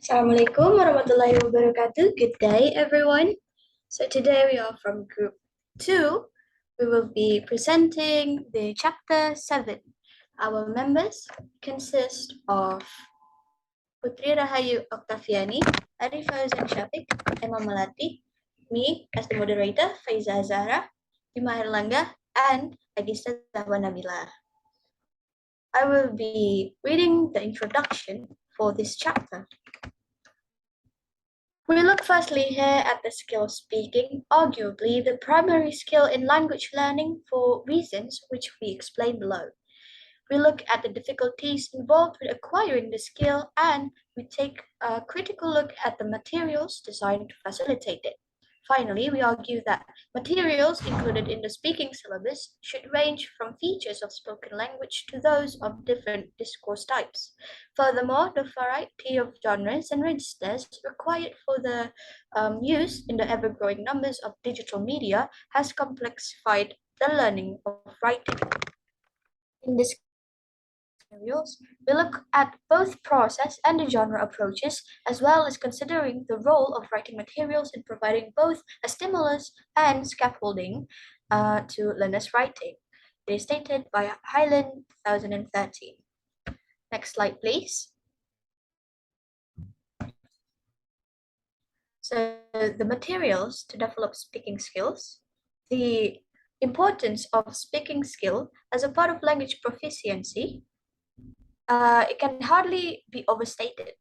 Assalamualaikum warahmatullahi wabarakatuh. Good day, everyone. So today we are from Group 2. We will be presenting the Chapter 7. Our members consist of Putri RahayuOktaviani, Ary Fauzan Syafiq, Melati, me as the moderator, Fayza Az-Zahra, Bima Airlangga, and Agista Zahwa Nabilla. I will be reading the introduction for this chapter. We look firstly here at the skill of speaking, arguably the primary skill in language learning for reasons which we explain below. We look at the difficulties involved with acquiring the skill, and we take a critical look at the materials designed to facilitate it. Finally, we argue that materials included in the speaking syllabus should range from features of spoken language to those of different discourse types. Furthermore, the variety of genres and registers required for the use in the ever-growing numbers of digital media has complexified the learning of writing. In this materials, we look at both process and the genre approaches, as well as considering the role of writing materials in providing both a stimulus and scaffolding to learners' writing. It is stated by Highland 2013. Next slide, please. So the materials to develop speaking skills, the importance of speaking skill as a part of language proficiency, it can hardly be overstated.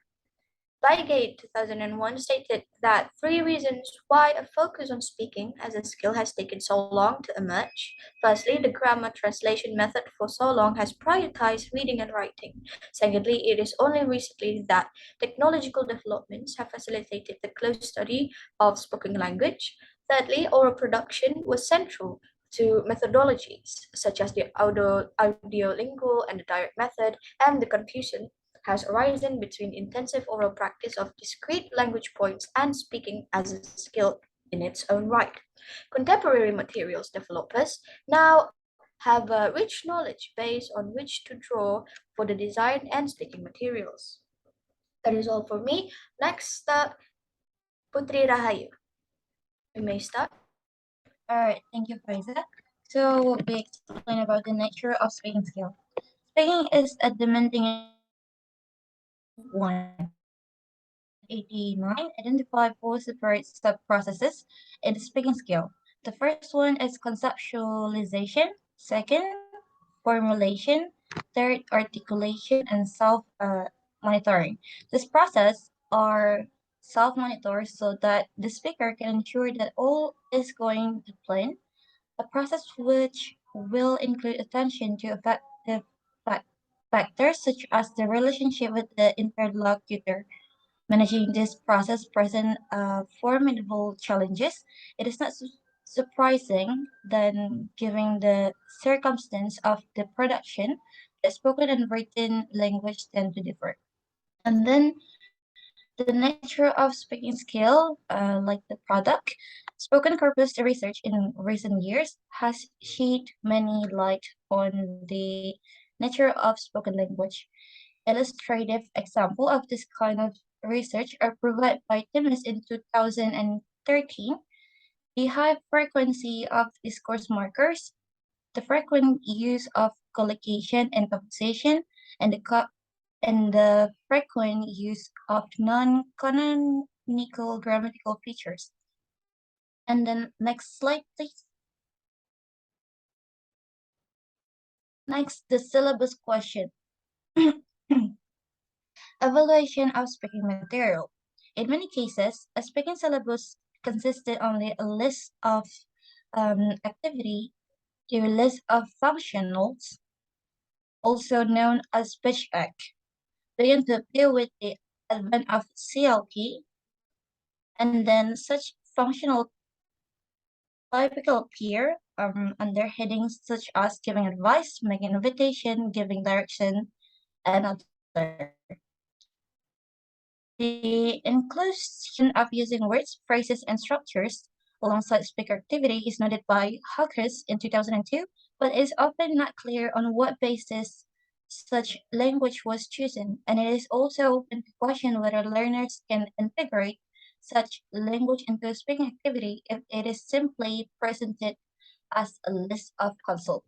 Bygate 2001 stated that 3 reasons why a focus on speaking as a skill has taken so long to emerge. Firstly, the grammar translation method for so long has prioritized reading and writing. Secondly, it is only recently that technological developments have facilitated the close study of spoken language. Thirdly, oral production was central to methodologies such as the audiolingual and the direct method, and the confusion has arisen between intensive oral practice of discrete language points and speaking as a skill in its own right. Contemporary materials developers now have a rich knowledge base on which to draw for the design and speaking materials. That is all for me. Next up, Putri Rahayu. You may start. All right, thank you, Faiza. So we explain about the nature of speaking skill. Speaking is a demanding one. 89 identify 4 separate sub-processes in the speaking skill. The first one is conceptualization, second, formulation, third, articulation, and self-monitoring. This process are self-monitored so that the speaker can ensure that all is going to plan, a process which will include attention to effective factors such as the relationship with the interlocutor. Managing this process presents formidable challenges. It is not surprising then, given the circumstance of the production, the spoken and written language tend to differ. And then the nature of speaking skill, like the product, spoken corpus research in recent years has shed many light on the nature of spoken language. Illustrative example of this kind of research are provided by Timmins in 2013. The high frequency of discourse markers, the frequent use of collocation and composition, and the frequent use of non-canonical grammatical features. And then next slide, please. Next, the syllabus question. Evaluation of speaking material. In many cases, a speaking syllabus consisted only a list of activity to a list of functionals, also known as speech act, began to appear with the advent of CLP, and then such functional typical appear under headings such as giving advice, making invitation, giving direction, and other. The inclusion of using words, phrases, and structures alongside speaker activity is noted by Hawkes in 2002, but is often not clear on what basis such language was chosen, and it is also open to question whether learners can integrate such language into a speaking activity if it is simply presented as a list of consults.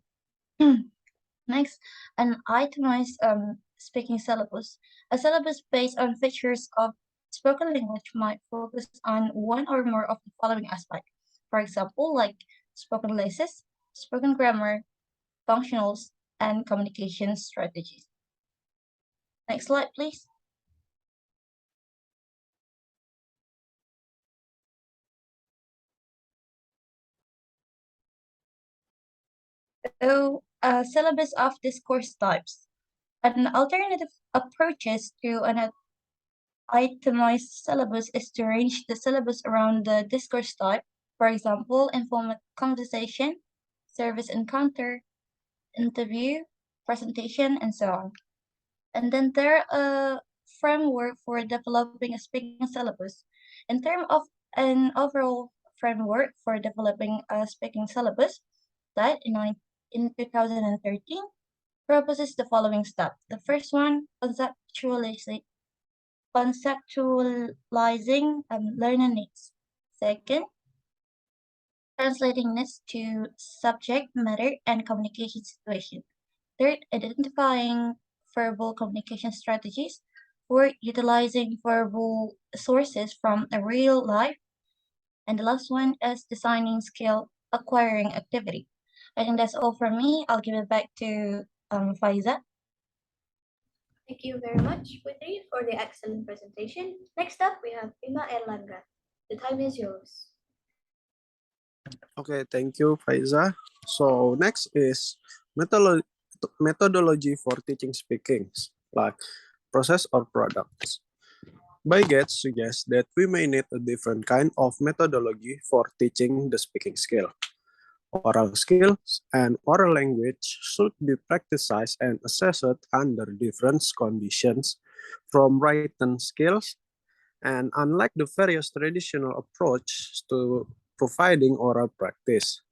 Next, an itemized speaking syllabus. A syllabus based on features of spoken language might focus on one or more of the following aspects. For example, like spoken lessons, spoken grammar, functionals, and communication strategies. Next slide, please. So, syllabus of discourse types. An alternative approaches to an itemized syllabus is to arrange the syllabus around the discourse type, for example, informal conversation, service encounter, interview, presentation, and so on. And then there are a framework for developing a speaking syllabus. In terms of an overall framework for developing a speaking syllabus, that in 2013 proposes the following steps. The first one, conceptualizing learner needs. Second, translating this to subject matter and communication situation. Third, identifying verbal communication strategies. Fourth, utilizing verbal sources from a real life. And the last one is designing skill acquiring activity. I think that's all from me. I'll give it back to Faiza. Thank you very much, Putri, for the excellent presentation. Next up, we have Bima Airlangga. The time is yours. Okay, thank you, Faiza. So next is methodology for teaching speaking, like process or products. By Gates suggests that we may need a different kind of methodology for teaching the speaking skill. Oral skills and oral language should be practiced and assessed under different conditions from written skills, and unlike the various traditional approaches to providing oral practice,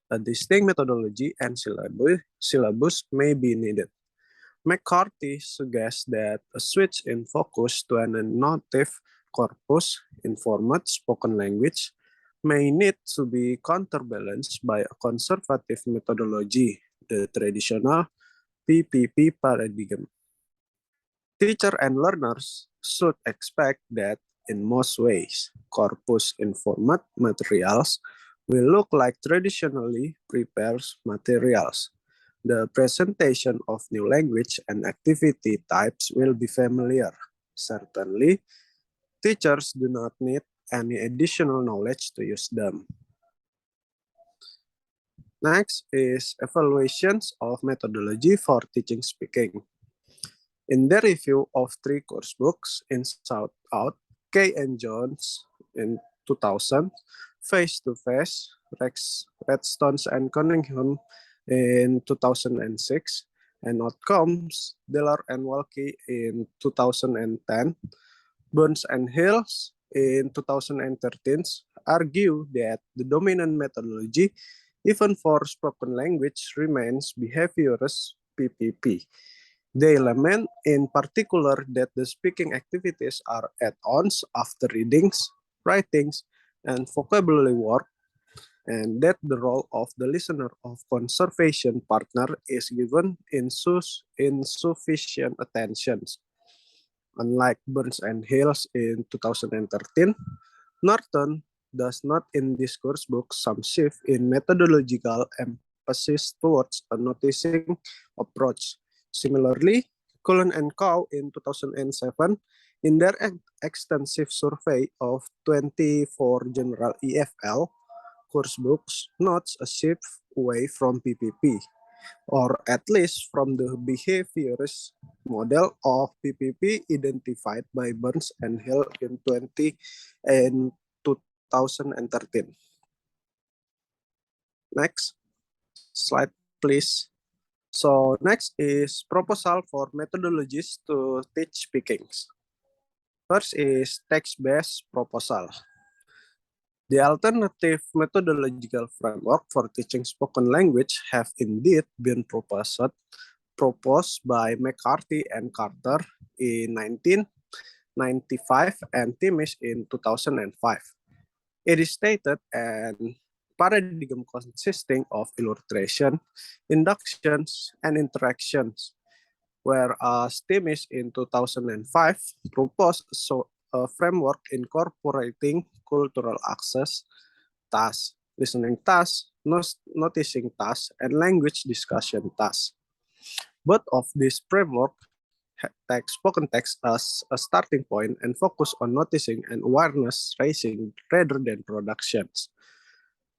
a distinct methodology and syllabus may be needed. McCarthy suggests that a switch in focus to an native corpus in format spoken language may need to be counterbalanced by a conservative methodology, the traditional PPP paradigm. Teachers and learners should expect that in most ways, corpus in format materials will look like traditionally prepared materials. The presentation of new language and activity types will be familiar. Certainly, teachers do not need any additional knowledge to use them. Next is evaluations of methodology for teaching speaking. In their review of 3 course books, Inside Out, Kay and Jones in 2000, Face to Face, Redstones and Cunningham in 2006, and Outcomes, Diller and Walke in 2010, Burns and Hills in 2013 argue that the dominant methodology, even for spoken language, remains behaviorist PPP. They lament in particular that the speaking activities are add-ons after readings, writings, and vocabulary work, and that the role of the listener of conservation partner is given insufficient attention. Unlike Burns and Hills in 2013, Norton does not in this course book some shift in methodological emphasis towards a noticing approach. Similarly, Cullen and Cow in 2007, in their extensive survey of 24 general EFL course books, notes a shift away from PPP, or at least from the behaviorist model of PPP identified by Burns and Hill in 2013. Next slide, please. So next is proposal for methodologies to teach speaking. First is text-based proposal. The alternative methodological framework for teaching spoken language have indeed been proposed proposed by McCarthy and Carter in 1995 and Timmis in 2005. It is stated an paradigm consisting of illustration, inductions, and interactions, whereas Timmis in 2005 proposed a framework incorporating cultural access, tasks, listening tasks, noticing tasks, and language discussion tasks. Both of these framework take spoken text as a starting point and focus on noticing and awareness raising rather than productions.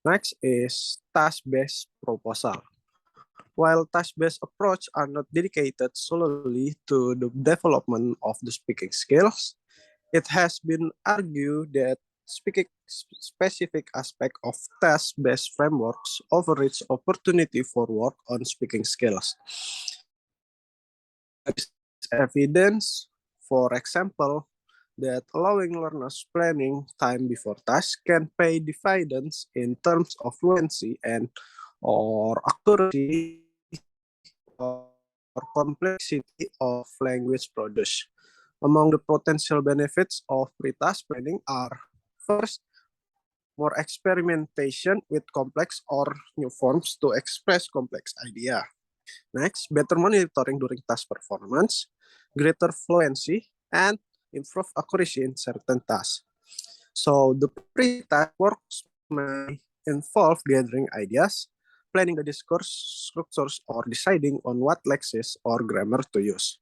Next is task-based proposal. While task-based approach are not dedicated solely to the development of the speaking skills, it has been argued that speaking specific aspect of task-based frameworks overreach opportunity for work on speaking skills. There is evidence, for example, that allowing learners planning time before tasks can pay dividends in terms of fluency and or accuracy or complexity of language produced. Among the potential benefits of pre-task planning are, first, more experimentation with complex or new forms to express complex idea. Next, better monitoring during task performance, greater fluency, and improve accuracy in certain tasks. So the pre-task works may involve gathering ideas, planning the discourse structures, or deciding on what lexis or grammar to use.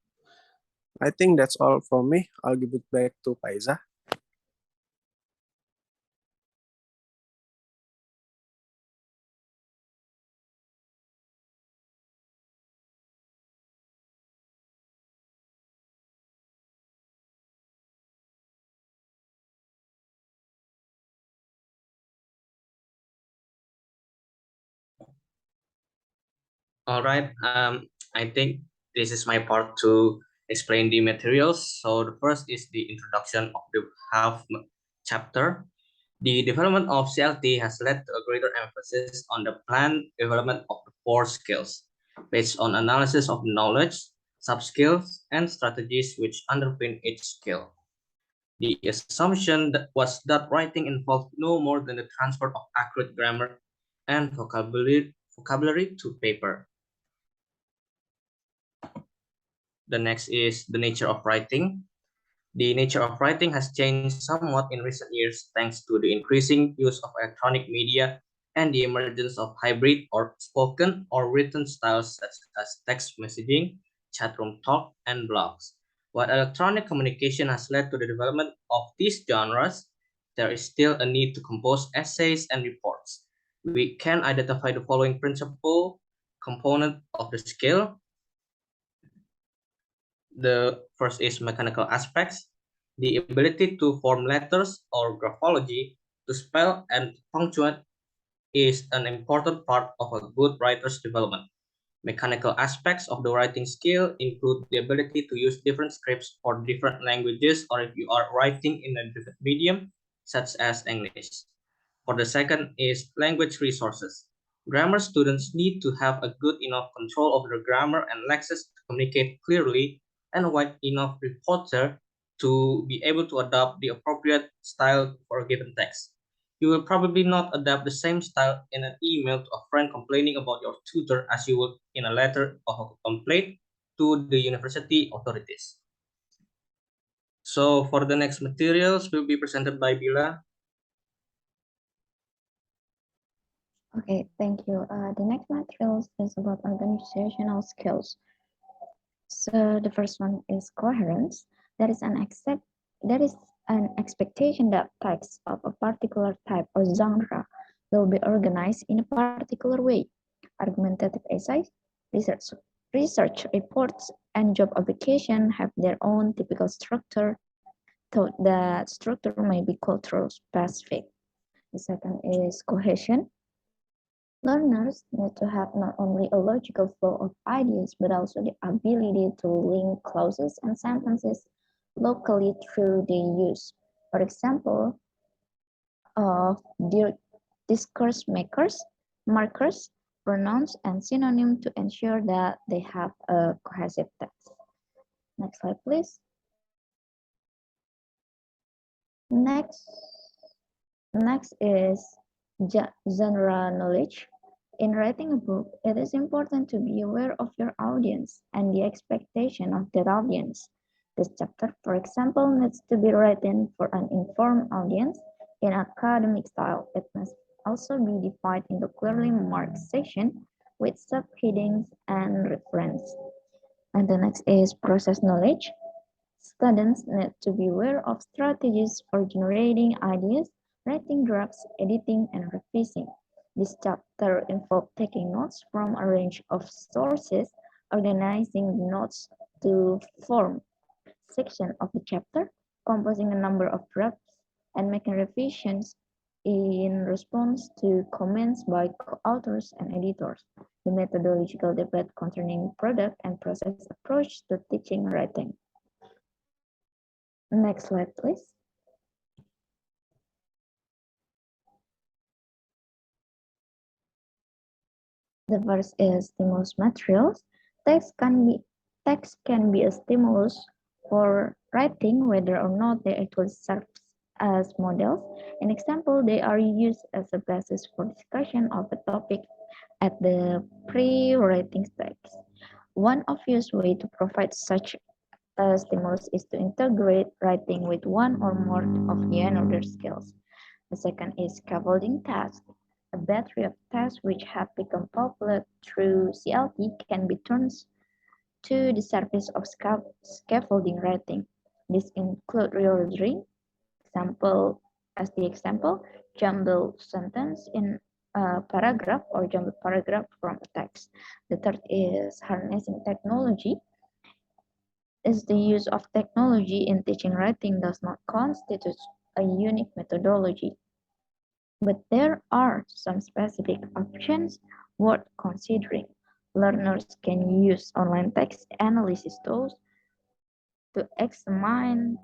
I think that's all from me. I'll give it back to Fayza. All right. I think this is my part to explain the materials. So the first is the introduction of the half chapter. The development of CLT has led to a greater emphasis on the planned development of the four skills, based on analysis of knowledge, sub-skills, and strategies which underpin each skill. The assumption was that writing involved no more than the transfer of accurate grammar and vocabulary to paper. The next is the nature of writing. The nature of writing has changed somewhat in recent years thanks to the increasing use of electronic media and the emergence of hybrid or spoken or written styles such as text messaging, chatroom talk, and blogs. While electronic communication has led to the development of these genres, there is still a need to compose essays and reports. We can identify the following principal component of the skill. The first is mechanical aspects, the ability to form letters or graphology, to spell and punctuate is an important part of a good writer's development. Mechanical aspects of the writing skill include the ability to use different scripts for different languages or if you are writing in a different medium, such as English. For the second is language resources. Grammar students need to have a good enough control over the grammar and lexis to communicate clearly and a wide enough reporter to be able to adopt the appropriate style for a given text. You will probably not adapt the same style in an email to a friend complaining about your tutor as you would in a letter of a complaint to the university authorities. So for the next materials will be presented by Bila. Okay, thank you. The next materials is about organizational skills. So the first one is coherence. There is an expectation that texts of a particular type or genre will be organized in a particular way. Argumentative essays, research reports, and job application have their own typical structure, though the structure may be cultural specific. The second is cohesion. Learners need to have not only a logical flow of ideas, but also the ability to link clauses and sentences locally through the use, for example, of discourse markers pronouns, and synonyms to ensure that they have a cohesive text. Next slide, please. Next, next is genre knowledge. In writing a book, it is important to be aware of your audience and the expectation of that audience. This chapter, for example, needs to be written for an informed audience in academic style. It must also be divided into clearly marked sections with subheadings and reference. And the next is process knowledge. Students need to be aware of strategies for generating ideas, writing drafts, editing, and revising. This chapter involves taking notes from a range of sources, organizing the notes to form sections of the chapter, composing a number of drafts, and making revisions in response to comments by co-authors and editors. The methodological debate concerning product and process approach to teaching writing. Next slide, please. The first is stimulus materials. Text can be a stimulus for writing, whether or not they actually serve as models. In example, they are used as a basis for discussion of a topic at the pre-writing stage. One obvious way to provide such a stimulus is to integrate writing with one or more of the another skills. The second is scaffolding tasks. A battery of tasks which have become popular through CLT can be turned to the service of scaffolding writing. This includes reordering, example, jumbled sentence in a paragraph or jumbled paragraph from a text. The third is harnessing technology. Is the use of technology in teaching writing does not constitute a unique methodology, but there are some specific options worth considering. Learners can use online text analysis tools to examine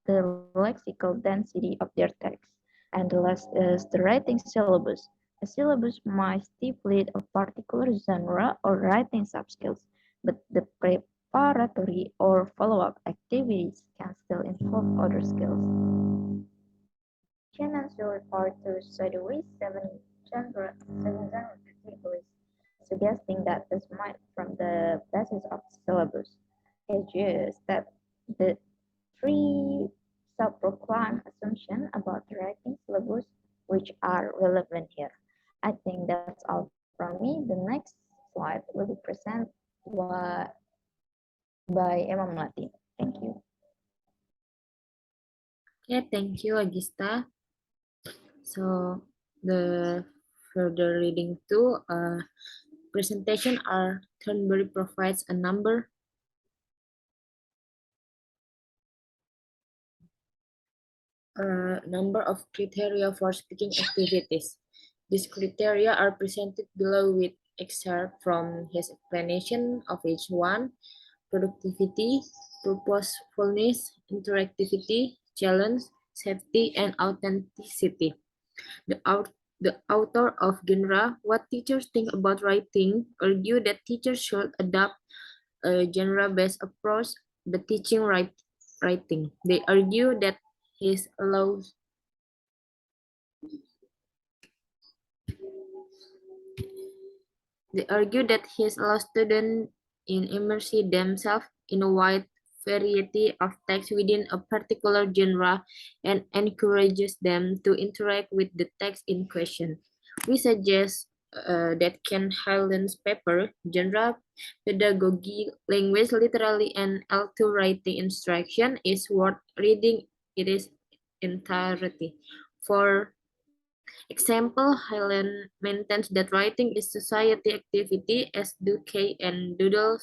the lexical density of their text. And the last is the writing syllabus. A syllabus might stipulate a particular genre or writing subskills, but the preparatory or follow-up activities can still involve other skills. Shannon's refer to Sadoway's seven genre categories, suggesting that this might from the basis of the syllabus. He suggests that the three self-proclaimed assumptions about the writing syllabus which are relevant here. I think that's all from me. The next slide will be presented by Emma Melati. Thank you. Okay, thank you, Agista. So the further reading to presentation are Thornberry provides a number of criteria for speaking activities. These criteria are presented below with excerpt from his explanation of each one: productivity, purposefulness, interactivity, challenge, safety, and authenticity. The author of Genre, What Teachers Think About Writing, argued that teachers should adopt a genre-based approach to teaching writing. They argue that his allows students in immerse themselves in a wide variety of text within a particular genre and encourages them to interact with the text in question. We suggest that Ken Hyland's paper, Genre Pedagogy, Language, Literally, and L2 Writing Instruction is worth reading in its entirety. For example, Hyland maintains that writing is society activity, as do Kay and Doodle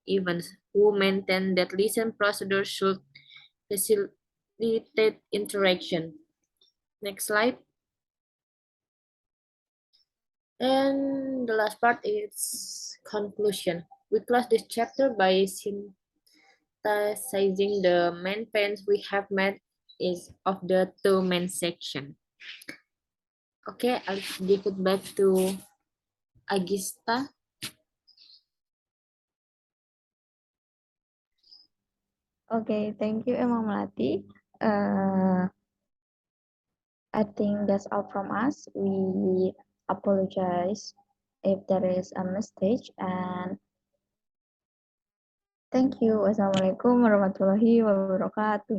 Evans, who maintain that listen procedures should facilitate interaction. Next slide. And the last part is conclusion. We close this chapter by synthesizing the main points we have made is of the two main sections. Okay, I'll give it back to Agista. Okay, thank you, Emang Melati. I think that's all from us. We apologize if there is a mistake, and thank you. Wassalamualaikum warahmatullahi wabarakatuh.